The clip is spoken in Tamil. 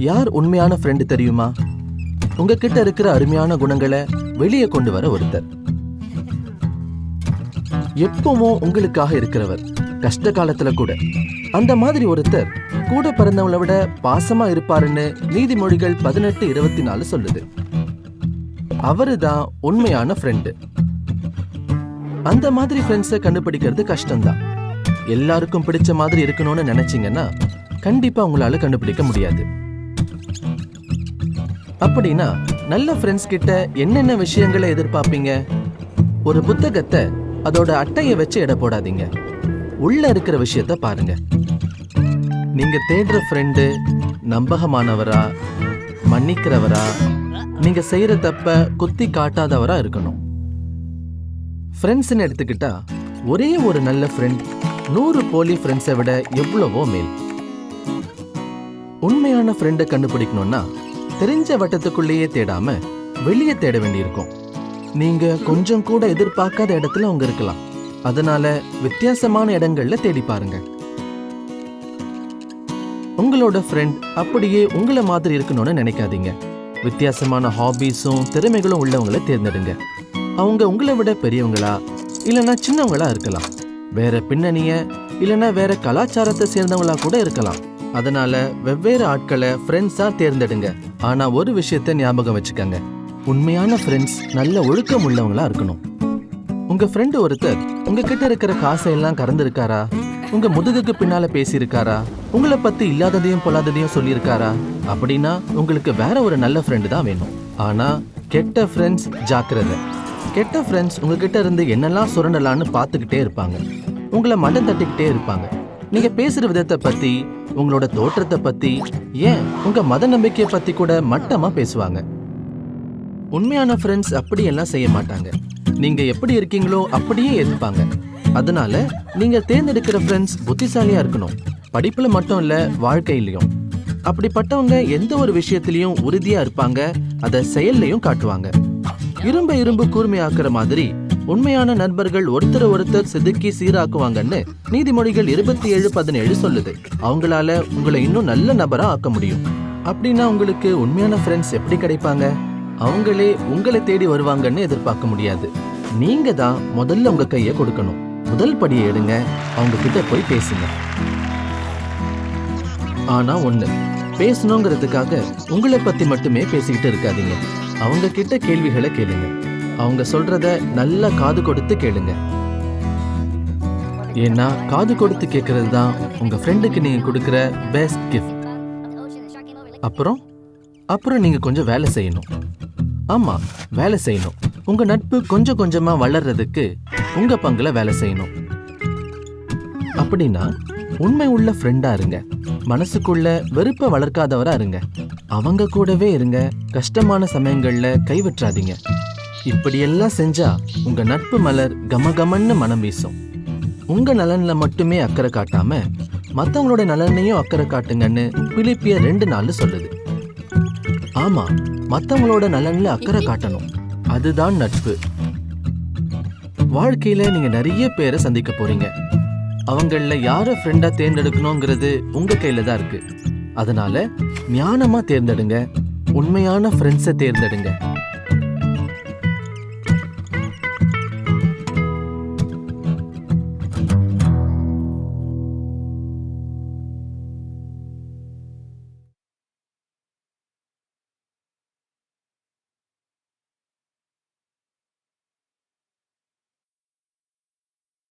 யார் உண்மையான ஃப்ரெண்டு தெரியுமா? உங்ககிட்ட இருக்கிற அருமையான குணங்களை வெளியே கொண்டு வர ஒருத்தர். எப்பவும் உங்களுக்காக இருக்கிறவர், கஷ்ட காலத்துல கூட. அந்த மாதிரி ஒருத்தர் கூட பிறந்தவங்களை விட பாசமா இருப்பாருன்னு நீதிமொழிகள் 18:24 சொல்லுது. அவருதான் உண்மையான ஃப்ரெண்டு. அந்த மாதிரி ஃப்ரெண்ட்ஸை கண்டுபிடிக்கிறது கஷ்டம்தான். எல்லாருக்கும் பிடிச்ச மாதிரி இருக்கணும்னு நினைச்சீங்கன்னா கண்டிப்பா உங்களால கண்டுபிடிக்க முடியாது. அப்படின்னா நல்ல ஃப்ரெண்ட்ஸ் கிட்ட என்னென்ன விஷயங்களை எதிர்பார்ப்பீங்க? ஒரு புத்தகத்தை அதோட அட்டையை வச்சு எடை போடாதீங்க. உள்ள இருக்கிற விஷயத்த பாருங்க. நீங்க தேடுற ஃப்ரெண்டு நம்பகமானவரா, மன்னிக்கிறவரா, நீங்க செய்யற தப்ப குத்தி காட்டாதவரா இருக்கணும். ஃப்ரெண்ட்ஸ்ன்னு எடுத்துக்கிட்டா ஒரே ஒரு நல்ல ஃப்ரெண்ட் 100 போலி ஃப்ரெண்ட்ஸை விட எவ்வளவோ மேல். உண்மையான ஃப்ரெண்டை கண்டுபிடிக்கணும்னா தெரிஞ்ச வட்டத்துக்குள்ளேயே தேடாம வெளியே தேட வேண்டியிருக்கும். நீங்க கொஞ்சம் கூட எதிர்பார்க்காத இடத்துல அவங்க இருக்கலாம். அதனால வித்தியாசமான இடங்கள்ல தேடி பாருங்க. உங்களோட ஃப்ரெண்ட் அப்படியே உங்களை மாதிரி இருக்கணும்னு நினைக்காதீங்க. வித்தியாசமான ஹாபீஸும் திறமைகளும் உள்ளவங்களை தேர்ந்தெடுங்க. அவங்க உங்களை விட பெரியவங்களா இல்லைன்னா சின்னவங்களா இருக்கலாம். வேற பின்னணிய இல்லைன்னா வேற கலாச்சாரத்தை சேர்ந்தவங்களா கூட இருக்கலாம். அதனால வெவ்வேறு ஆட்களை ஃப்ரெண்ட்ஸா தேர்ந்தெடுங்க. ஆனா ஒரு விஷயத்த ஞாபகம் வச்சுக்கங்க, உண்மையான ஃப்ரெண்ட்ஸ் நல்ல ஒழுக்கம் உள்ளவங்களா இருக்கணும். உங்க ஃப்ரெண்டு ஒருத்தர் உங்ககிட்ட இருக்கிற காசை எல்லாம் கறந்துருக்காரா? உங்க முதுகுக்கு பின்னால பேசியிருக்காரா? உங்களை பத்தி இல்லாததையும் பொல்லாததையும் சொல்லியிருக்காரா? அப்படின்னா உங்களுக்கு வேற ஒரு நல்ல ஃப்ரெண்டு தான் வேணும். ஆனா கெட்ட ஃப்ரெண்ட்ஸ் ஜாக்கிரதை. கெட்ட ஃப்ரெண்ட்ஸ் உங்ககிட்ட இருந்து என்னெல்லாம் சுரண்டலான்னு பார்த்துக்கிட்டே இருப்பாங்க. உங்களை மட்டம் தட்டிக்கிட்டே இருப்பாங்க. நீங்க பேசுற விதத்தை பத்தி, உங்களோட தோற்றத்தை பத்தி, ஏன் உங்க மத நம்பிக்கையை பத்தி கூட மட்டமா பேசுவாங்க. உண்மையான ஃப்ரெண்ட்ஸ் அப்படியெல்லாம் செய்ய மாட்டாங்க. நீங்க எப்படி இருக்கீங்களோ அப்படியே எதிர்ப்பாங்க. அதனால நீங்க தேர்ந்தெடுக்கிற ஃப்ரெண்ட்ஸ் புத்திசாலியா இருக்கணும். படிப்புல மட்டும் இல்ல, வாழ்க்கையிலையும். அப்படிப்பட்டவங்க எந்த ஒரு விஷயத்திலையும் உறுதியா இருப்பாங்க, அதை செயல்லையும் காட்டுவாங்க. இரும்பு கூர்மையாக்குற மாதிரி உண்மையான நண்பர்கள் ஒருத்தர் செதுக்கி சீராக்குவாங்கன்னு நீதிமொழிகள் 27:17 சொல்லுது. அவங்களால உங்களை இன்னும் நல்ல நபரா ஆக்க முடியும். அப்படின்னா உங்களுக்கு உண்மையான ஃப்ரெண்ட்ஸ் எப்படி கிடைப்பாங்க? அவங்களே உங்களை தேடி வருவாங்கன்னு எதிர்பார்க்க முடியாது. நீங்க தான் முதல்ல உங்க கையை கொடுக்கணும். முதல் படியை எடுங்க, அவங்க கிட்ட போய் பேசுங்க. ஆனா ஒண்ணு, பேசணுங்கிறதுக்காக உங்களை பத்தி மட்டுமே பேசிக்கிட்டு இருக்காதீங்க. அவங்க கிட்ட கேள்விகளை கேளுங்க. அவங்க சொல்றத நல்லா காது கொடுத்து கேளுங்க. ஏன்னா காது கொடுத்து கேட்கறது தான் உங்க ஃப்ரெண்டுக்கு நீங்க கொடுக்கிற பெஸ்ட் கிஃப்ட். அப்புறம் நீங்க கொஞ்சம் வேலை செய்யணும். ஆமா, வேலை செய்யணும். உங்க நட்பு கொஞ்சம் கொஞ்சமா வளர்றதுக்கு உங்க பங்குல வேலை செய்யணும். அப்படின்னா உண்மை உள்ள ஃப்ரெண்டா இருங்க. மனசுக்குள்ள வெறுப்ப வளர்க்காதவரா இருங்க. அவங்க கூடவே இருங்க. கஷ்டமான சமயங்கள்ல கைவிட்றாதீங்க. இப்படியெல்லாம் செஞ்சா உங்க நட்பு மலர் கமகமன்னு மனம் வீசும். உங்க நலன்ல மட்டுமே அக்கறை காட்டாம மத்தவங்களோட நலனையும் அக்கறை காட்டுங்கன்னு பிலிப்பியர் 2:4 சொல்லுது. ஆமா, மத்தவங்களோட நலன்ல அக்கறை காட்டணும். அதுதான் நட்பு. வாழ்க்கையில நீங்க நிறைய பேரை சந்திக்க போறீங்க. அவங்கள யார ஃப்ரெண்டா தேர்ந்தெடுக்கணுங்கிறது உங்க கையில தான் இருக்கு. அதனால ஞானமா தேர்ந்தெடுங்க. உண்மையான ஃப்ரெண்ட்ஸை தேர்ந்தெடுங்க.